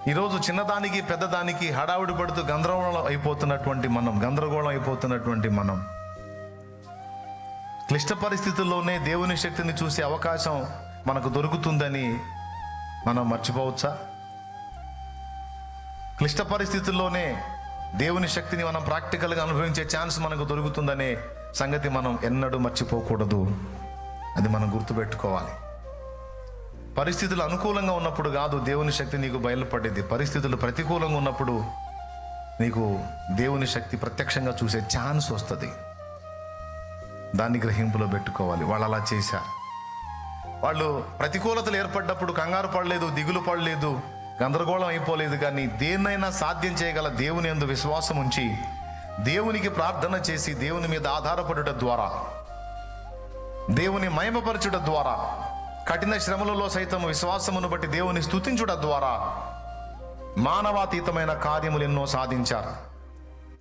ఈరోజు చిన్నదానికి పెద్దదానికి హడావుడి పడుతూ గందరగోళం అయిపోతున్నటువంటి మనం క్లిష్ట పరిస్థితుల్లోనే దేవుని శక్తిని చూసే అవకాశం మనకు దొరుకుతుందని మనం మర్చిపోవచ్చా? క్లిష్ట పరిస్థితుల్లోనే దేవుని శక్తిని మనం ప్రాక్టికల్గా అనుభవించే ఛాన్స్ మనకు దొరుకుతుందనే సంగతి మనం ఎన్నడూ మర్చిపోకూడదు. అది మనం గుర్తుపెట్టుకోవాలి. పరిస్థితులు అనుకూలంగా ఉన్నప్పుడు కాదు దేవుని శక్తి నీకు బయలుపడేది. పరిస్థితులు ప్రతికూలంగా ఉన్నప్పుడు నీకు దేవుని శక్తి ప్రత్యక్షంగా చూసే ఛాన్స్ వస్తుంది. దాన్ని గ్రహింపులో పెట్టుకోవాలి. వాళ్ళు అలా చేశారు. వాళ్ళు ప్రతికూలతలు ఏర్పడ్డప్పుడు కంగారు పడలేదు, దిగులు పడలేదు, గందరగోళం అయిపోలేదు. కానీ దేన్నైనా సాధ్యం చేయగల దేవుని యందు విశ్వాసం ఉంచి దేవునికి ప్రార్థన చేసి దేవుని మీద ఆధారపడుట ద్వారా, దేవుని మహిమపరచుట ద్వారా, కఠిన శ్రమలలో సైతం విశ్వాసమును బట్టి దేవుని స్తుతించుట ద్వారా మానవాతీతమైన కార్యములు ఎన్నో సాధించారు.